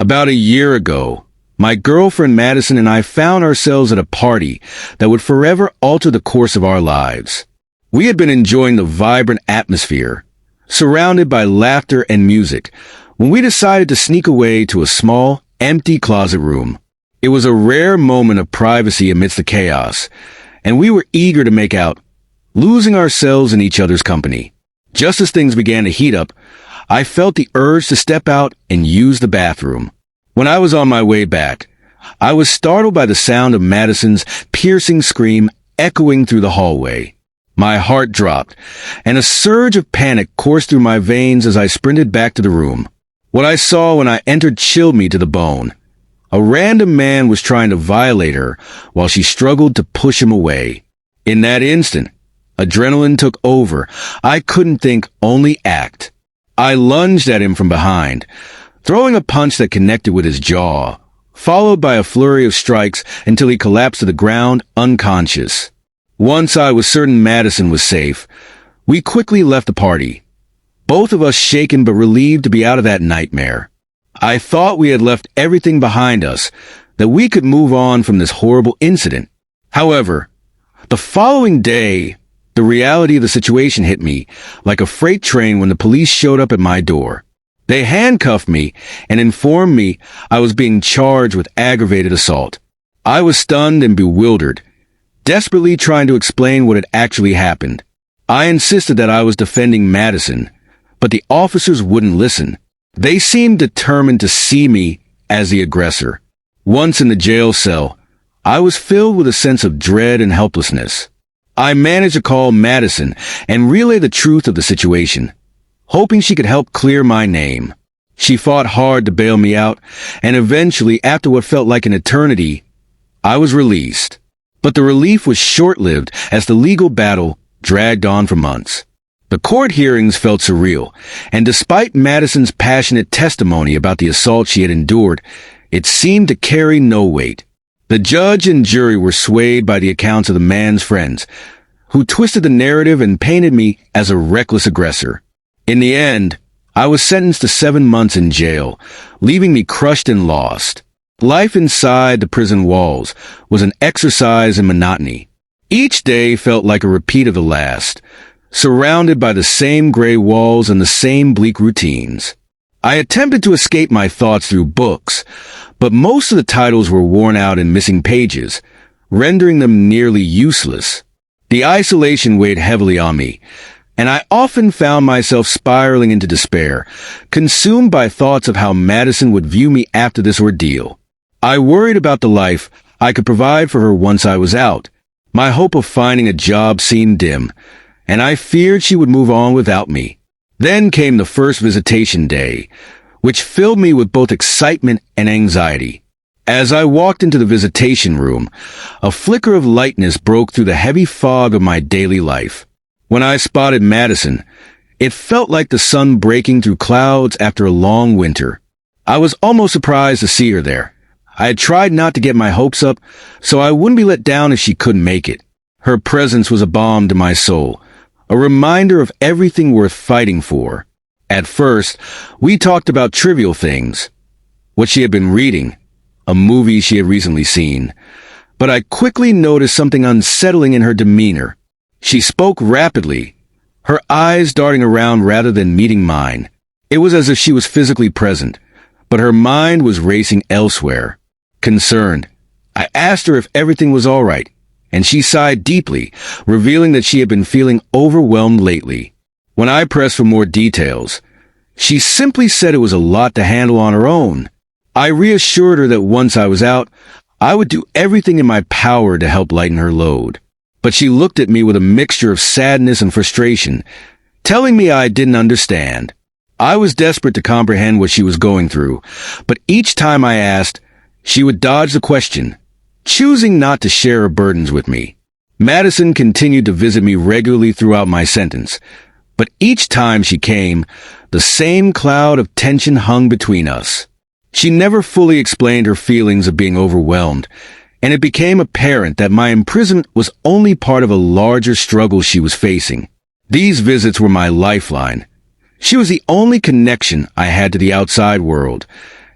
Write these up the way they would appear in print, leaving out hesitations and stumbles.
About a year ago, my girlfriend Madison and I found ourselves at a party that would forever alter the course of our lives. We had been enjoying the vibrant atmosphere, surrounded by laughter and music, when we decided to sneak away to a small, empty closet room. It was a rare moment of privacy amidst the chaos, and we were eager to make out, losing ourselves in each other's company. Just as things began to heat up, I felt the urge to step out and use the bathroom. When I was on my way back, I was startled by the sound of Madison's piercing scream echoing through the hallway. My heart dropped, and a surge of panic coursed through my veins as I sprinted back to the room. What I saw when I entered chilled me to the bone. A random man was trying to violate her while she struggled to push him away. In that instant, adrenaline took over. I couldn't think, only act. I lunged at him from behind, throwing a punch that connected with his jaw, followed by a flurry of strikes until he collapsed to the ground unconscious. Once I was certain Madison was safe, we quickly left the party, both of us shaken but relieved to be out of that nightmare. I thought we had left everything behind us, that we could move on from this horrible incident. However, the following day, the reality of the situation hit me like a freight train when the police showed up at my door. They handcuffed me and informed me I was being charged with aggravated assault. I was stunned and bewildered, desperately trying to explain what had actually happened. I insisted that I was defending Madison, but the officers wouldn't listen. They seemed determined to see me as the aggressor. Once in the jail cell, I was filled with a sense of dread and helplessness. I managed to call Madison and relay the truth of the situation, hoping she could help clear my name. She fought hard to bail me out, and eventually, after what felt like an eternity, I was released. But the relief was short-lived as the legal battle dragged on for months. The court hearings felt surreal, and despite Madison's passionate testimony about the assault she had endured, it seemed to carry no weight. The judge and jury were swayed by the accounts of the man's friends, who twisted the narrative and painted me as a reckless aggressor. In the end, I was sentenced to 7 months in jail, leaving me crushed and lost. Life inside the prison walls was an exercise in monotony. Each day felt like a repeat of the last, surrounded by the same gray walls and the same bleak routines. I attempted to escape my thoughts through books, but most of the titles were worn out and missing pages, rendering them nearly useless. The isolation weighed heavily on me, and I often found myself spiraling into despair, consumed by thoughts of how Madison would view me after this ordeal. I worried about the life I could provide for her once I was out. My hope of finding a job seemed dim, and I feared she would move on without me. Then came the first visitation day, which filled me with both excitement and anxiety. As I walked into the visitation room, a flicker of lightness broke through the heavy fog of my daily life. When I spotted Madison, it felt like the sun breaking through clouds after a long winter. I was almost surprised to see her there. I had tried not to get my hopes up, so I wouldn't be let down if she couldn't make it. Her presence was a balm to my soul, a reminder of everything worth fighting for. At first, we talked about trivial things, what she had been reading, a movie she had recently seen. But I quickly noticed something unsettling in her demeanor. She spoke rapidly, her eyes darting around rather than meeting mine. It was as if she was physically present, but her mind was racing elsewhere. Concerned, I asked her if everything was all right, and she sighed deeply, revealing that she had been feeling overwhelmed lately. When I pressed for more details, she simply said it was a lot to handle on her own. I reassured her that once I was out, I would do everything in my power to help lighten her load. But she looked at me with a mixture of sadness and frustration, telling me I didn't understand. I was desperate to comprehend what she was going through, but each time I asked, she would dodge the question, choosing not to share her burdens with me. Madison continued to visit me regularly throughout my sentence, but each time she came, the same cloud of tension hung between us. She never fully explained her feelings of being overwhelmed, and it became apparent that my imprisonment was only part of a larger struggle she was facing. These visits were my lifeline. She was the only connection I had to the outside world,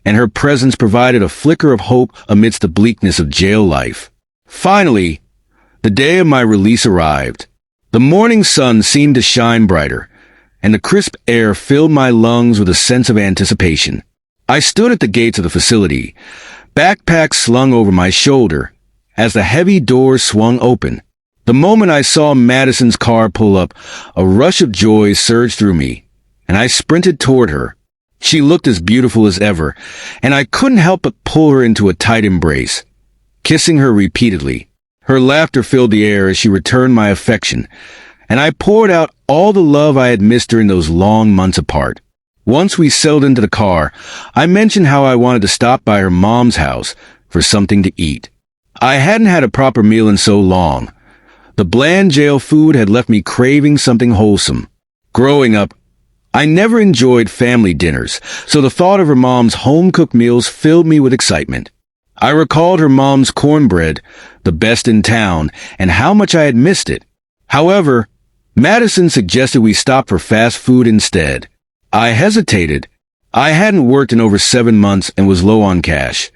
and her presence provided a flicker of hope amidst the bleakness of jail life. Finally, the day of my release arrived. The morning sun seemed to shine brighter, and the crisp air filled my lungs with a sense of anticipation. I stood at the gates of the facility, backpack slung over my shoulder, as the heavy doors swung open. The moment I saw Madison's car pull up, a rush of joy surged through me, and I sprinted toward her. She looked as beautiful as ever, and I couldn't help but pull her into a tight embrace, kissing her repeatedly. Her laughter filled the air as she returned my affection, and I poured out all the love I had missed during those long months apart. Once we settled into the car, I mentioned how I wanted to stop by her mom's house for something to eat. I hadn't had a proper meal in so long. The bland jail food had left me craving something wholesome. Growing up, I never enjoyed family dinners, so the thought of her mom's home-cooked meals filled me with excitement. I recalled her mom's cornbread, the best in town, and how much I had missed it. However, Madison suggested we stop for fast food instead. I hesitated. I hadn't worked in over 7 months and was low on cash,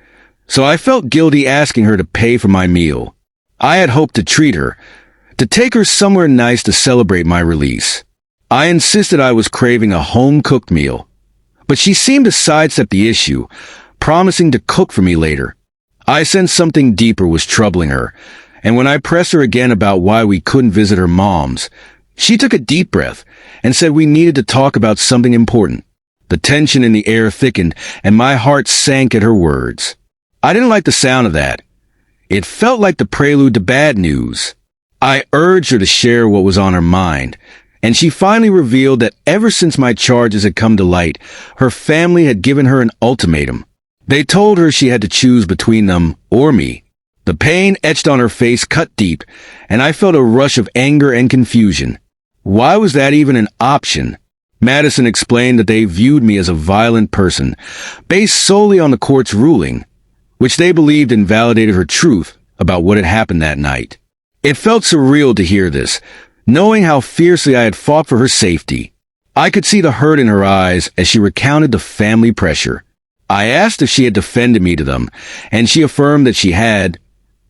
so I felt guilty asking her to pay for my meal. I had hoped to treat her, to take her somewhere nice to celebrate my release. I insisted I was craving a home-cooked meal, but she seemed to sidestep the issue, promising to cook for me later. I sensed something deeper was troubling her, and when I pressed her again about why we couldn't visit her mom's, she took a deep breath and said we needed to talk about something important. The tension in the air thickened, and my heart sank at her words. I didn't like the sound of that. It felt like the prelude to bad news. I urged her to share what was on her mind, and she finally revealed that ever since my charges had come to light, her family had given her an ultimatum. They told her she had to choose between them or me. The pain etched on her face cut deep, and I felt a rush of anger and confusion. Why was that even an option? Madison explained that they viewed me as a violent person, based solely on the court's ruling, which they believed invalidated her truth about what had happened that night. It felt surreal to hear this, knowing how fiercely I had fought for her safety. I could see the hurt in her eyes as she recounted the family pressure. I asked if she had defended me to them, and she affirmed that she had,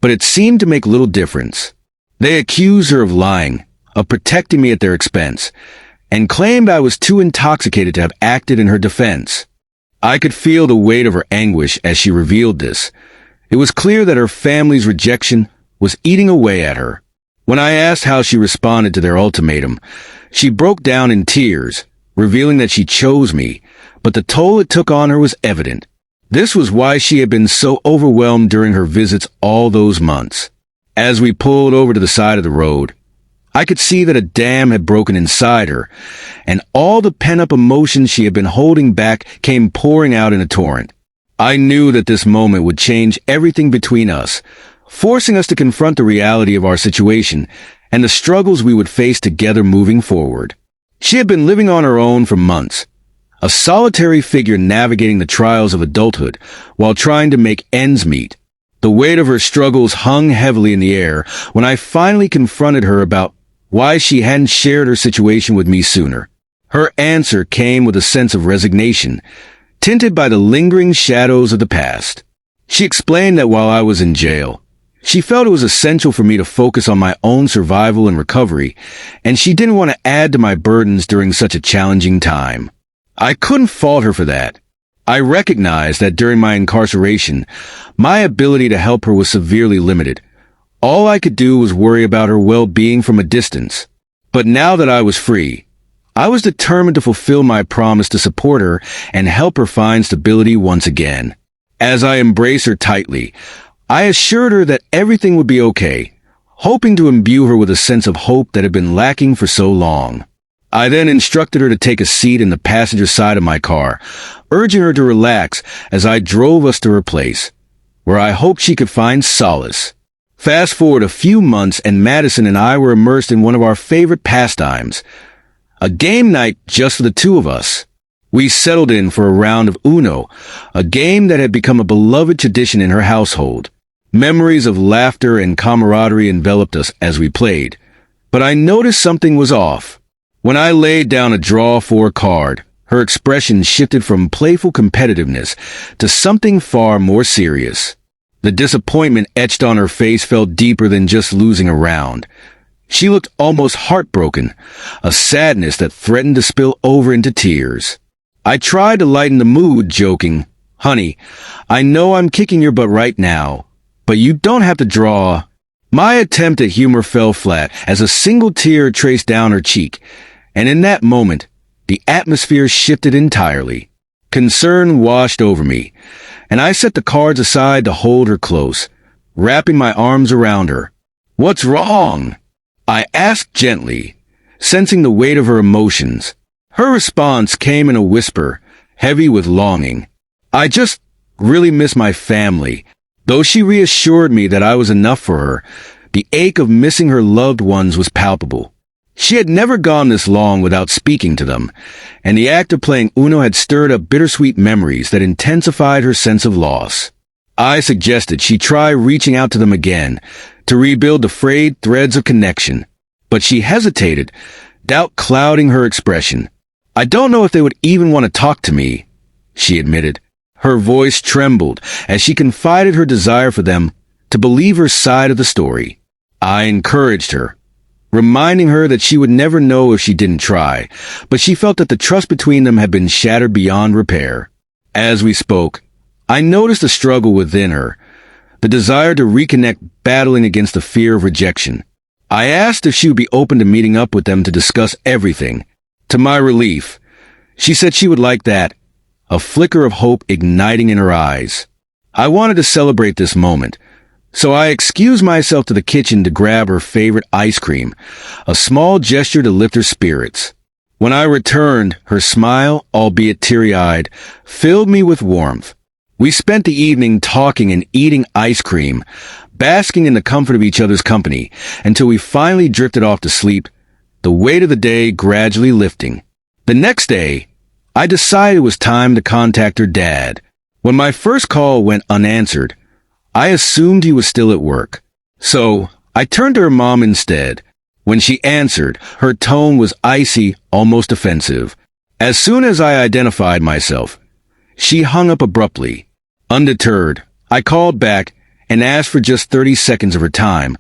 but it seemed to make little difference. They accused her of lying, of protecting me at their expense, and claimed I was too intoxicated to have acted in her defense. I could feel the weight of her anguish as she revealed this. It was clear that her family's rejection was eating away at her. When I asked how she responded to their ultimatum, she broke down in tears, revealing that she chose me, but the toll it took on her was evident. This was why she had been so overwhelmed during her visits all those months. As we pulled over to the side of the road, I could see that a dam had broken inside her, and all the pent-up emotions she had been holding back came pouring out in a torrent. I knew that this moment would change everything between us, forcing us to confront the reality of our situation and the struggles we would face together moving forward. She had been living on her own for months, a solitary figure navigating the trials of adulthood while trying to make ends meet. The weight of her struggles hung heavily in the air when I finally confronted her about why she hadn't shared her situation with me sooner. Her answer came with a sense of resignation, tinted by the lingering shadows of the past. She explained that while I was in jail, she felt it was essential for me to focus on my own survival and recovery, and she didn't want to add to my burdens during such a challenging time. I couldn't fault her for that. I recognized that during my incarceration, my ability to help her was severely limited. All I could do was worry about her well-being from a distance. But now that I was free, I was determined to fulfill my promise to support her and help her find stability once again. As I embraced her tightly, I assured her that everything would be okay, hoping to imbue her with a sense of hope that had been lacking for so long. I then instructed her to take a seat in the passenger side of my car, urging her to relax as I drove us to her place, where I hoped she could find solace. Fast forward a few months and Madison and I were immersed in one of our favorite pastimes, a game night just for the two of us. We settled in for a round of Uno, a game that had become a beloved tradition in her household. Memories of laughter and camaraderie enveloped us as we played, but I noticed something was off. When I laid down a draw 4 card, Her expression shifted from playful competitiveness to something far more serious. The disappointment etched on her face felt deeper than just losing a round. She looked almost heartbroken, a sadness that threatened to spill over into tears. I tried to lighten the mood, joking, "Honey, I know I'm kicking your butt right now, but you don't have to draw." My attempt at humor fell flat as a single tear traced down her cheek, and in that moment, the atmosphere shifted entirely. Concern washed over me, and I set the cards aside to hold her close, wrapping my arms around her. "What's wrong?" I asked gently, sensing the weight of her emotions. Her response came in a whisper, heavy with longing. "I just really miss my family." Though she reassured me that I was enough for her, the ache of missing her loved ones was palpable. She had never gone this long without speaking to them, and the act of playing Uno had stirred up bittersweet memories that intensified her sense of loss. I suggested she try reaching out to them again, to rebuild the frayed threads of connection, but she hesitated, doubt clouding her expression. "I don't know if they would even want to talk to me," she admitted. Her voice trembled as she confided her desire for them to believe her side of the story. I encouraged her, reminding her that she would never know if she didn't try, but she felt that the trust between them had been shattered beyond repair. As we spoke, I noticed a struggle within her, the desire to reconnect battling against the fear of rejection. I asked if she would be open to meeting up with them to discuss everything. To my relief, she said she would like that, a flicker of hope igniting in her eyes. I wanted to celebrate this moment, so I excused myself to the kitchen to grab her favorite ice cream, a small gesture to lift her spirits. When I returned, her smile, albeit teary-eyed, filled me with warmth. We spent the evening talking and eating ice cream, basking in the comfort of each other's company, until we finally drifted off to sleep, the weight of the day gradually lifting. The next day, I decided it was time to contact her dad. When my first call went unanswered, I assumed he was still at work. So, I turned to her mom instead. When she answered, her tone was icy, almost offensive. As soon as I identified myself, she hung up abruptly. Undeterred, I called back and asked for just 30 seconds of her time,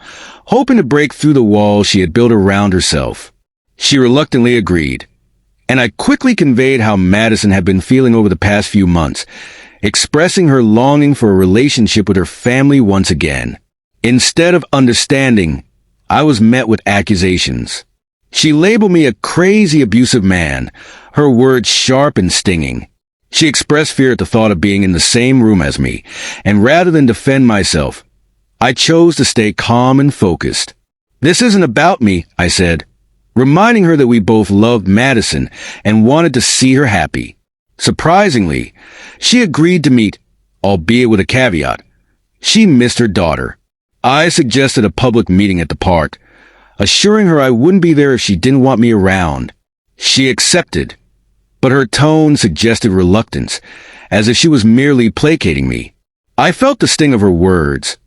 hoping to break through the wall she had built around herself. She reluctantly agreed, and I quickly conveyed how Madison had been feeling over the past few months, expressing her longing for a relationship with her family once again. Instead of understanding, I was met with accusations. She labeled me a crazy abusive man, her words sharp and stinging. She expressed fear at the thought of being in the same room as me, and rather than defend myself, I chose to stay calm and focused. "This isn't about me," I said, reminding her that we both loved Madison and wanted to see her happy. Surprisingly, she agreed to meet, albeit with a caveat. She missed her daughter. I suggested a public meeting at the park, assuring her I wouldn't be there if she didn't want me around. She accepted, but her tone suggested reluctance, as if she was merely placating me. I felt the sting of her words,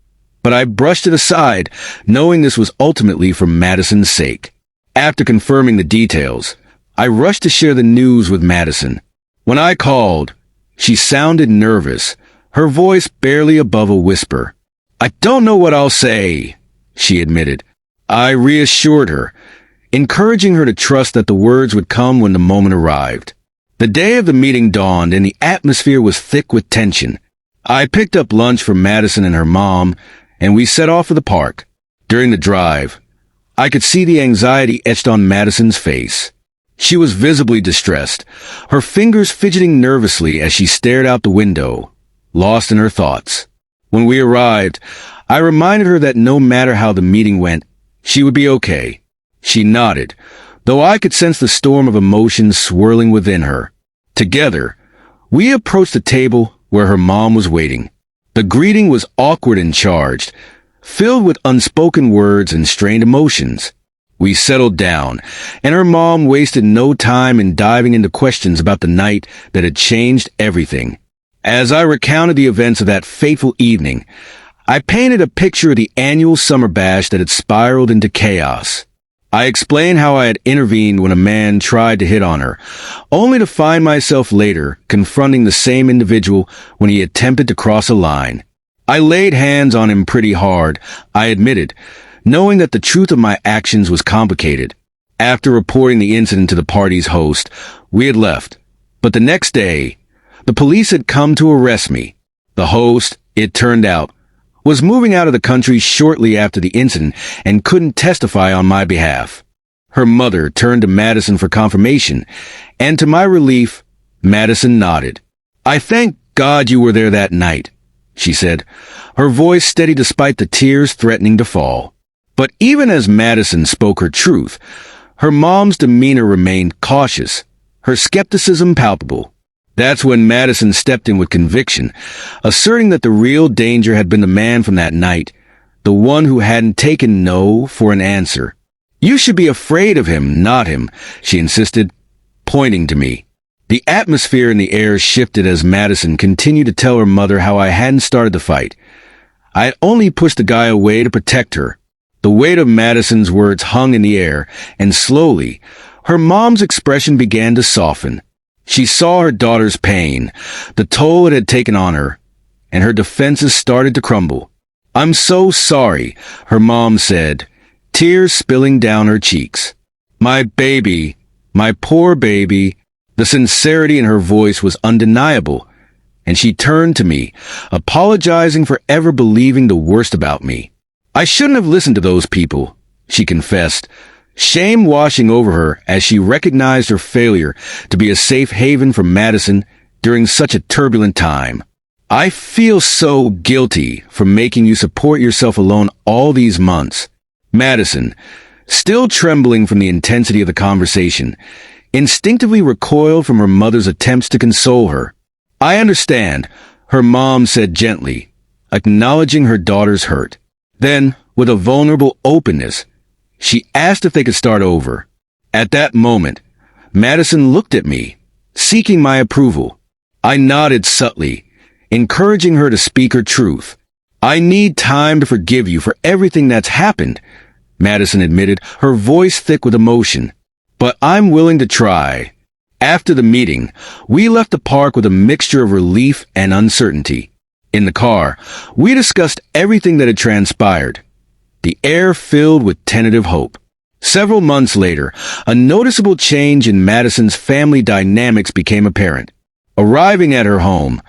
but I brushed it aside, knowing this was ultimately for Madison's sake. After confirming the details, I rushed to share the news with Madison. When I called, she sounded nervous, her voice barely above a whisper. "I don't know what I'll say," she admitted. I reassured her, encouraging her to trust that the words would come when the moment arrived. The day of the meeting dawned and the atmosphere was thick with tension. I picked up lunch for Madison and her mom, and we set off for the park. During the drive, I could see the anxiety etched on Madison's face. She was visibly distressed, her fingers fidgeting nervously as she stared out the window, lost in her thoughts. When we arrived, I reminded her that no matter how the meeting went, she would be okay. She nodded, though I could sense the storm of emotions swirling within her. Together, we approached the table where her mom was waiting. The greeting was awkward and charged, filled with unspoken words and strained emotions. We settled down, and her mom wasted no time in diving into questions about the night that had changed everything. As I recounted the events of that fateful evening, I painted a picture of the annual summer bash that had spiraled into chaos. I explained how I had intervened when a man tried to hit on her, only to find myself later confronting the same individual when he attempted to cross a line. I laid hands on him pretty hard, I admitted, knowing that the truth of my actions was complicated. After reporting the incident to the party's host, we had left. But the next day, the police had come to arrest me. The host, it turned out, was moving out of the country shortly after the incident and couldn't testify on my behalf. Her mother turned to Madison for confirmation, and to my relief, Madison nodded. "I thank God you were there that night," she said, her voice steady despite the tears threatening to fall. But even as Madison spoke her truth, her mom's demeanor remained cautious, her skepticism palpable. That's when Madison stepped in with conviction, asserting that the real danger had been the man from that night, the one who hadn't taken no for an answer. "You should be afraid of him, not him," she insisted, pointing to me. The atmosphere in the air shifted as Madison continued to tell her mother how I hadn't started the fight. I had only pushed the guy away to protect her. The weight of Madison's words hung in the air, and slowly, her mom's expression began to soften. She saw her daughter's pain, the toll it had taken on her, and her defenses started to crumble. "I'm so sorry," her mom said, tears spilling down her cheeks. "My baby, my poor baby." The sincerity in her voice was undeniable, and she turned to me, apologizing for ever believing the worst about me. "I shouldn't have listened to those people," she confessed, shame washing over her as she recognized her failure to be a safe haven for Madison during such a turbulent time. "I feel so guilty for making you support yourself alone all these months." Madison, still trembling from the intensity of the conversation, instinctively recoiled from her mother's attempts to console her. "I understand," her mom said gently, acknowledging her daughter's hurt. Then, with a vulnerable openness, she asked if they could start over. At that moment, Madison looked at me, seeking my approval. I nodded subtly, encouraging her to speak her truth. "I need time to forgive you for everything that's happened," Madison admitted, her voice thick with emotion. "But I'm willing to try." After the meeting, we left the park with a mixture of relief and uncertainty. In the car, we discussed everything that had transpired, the air filled with tentative hope. Several months later, a noticeable change in Madison's family dynamics became apparent. Arriving at her home,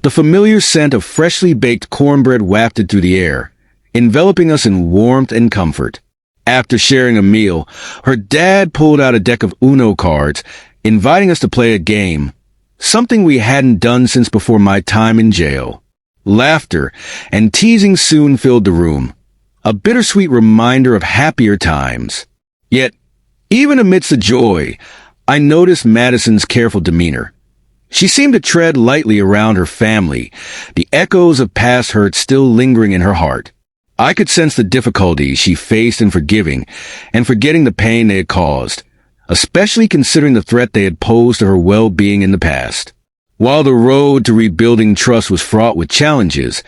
the familiar scent of freshly baked cornbread wafted through the air, enveloping us in warmth and comfort. After sharing a meal, her dad pulled out a deck of Uno cards, inviting us to play a game, something we hadn't done since before my time in jail. Laughter and teasing soon filled the room, a bittersweet reminder of happier times. Yet, even amidst the joy, I noticed Madison's careful demeanor. She seemed to tread lightly around her family, the echoes of past hurt still lingering in her heart. I could sense the difficulty she faced in forgiving and forgetting the pain they had caused, especially considering the threat they had posed to her well-being in the past. While the road to rebuilding trust was fraught with challenges,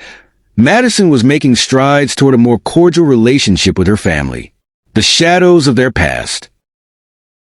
Madison was making strides toward a more cordial relationship with her family. The shadows of their past,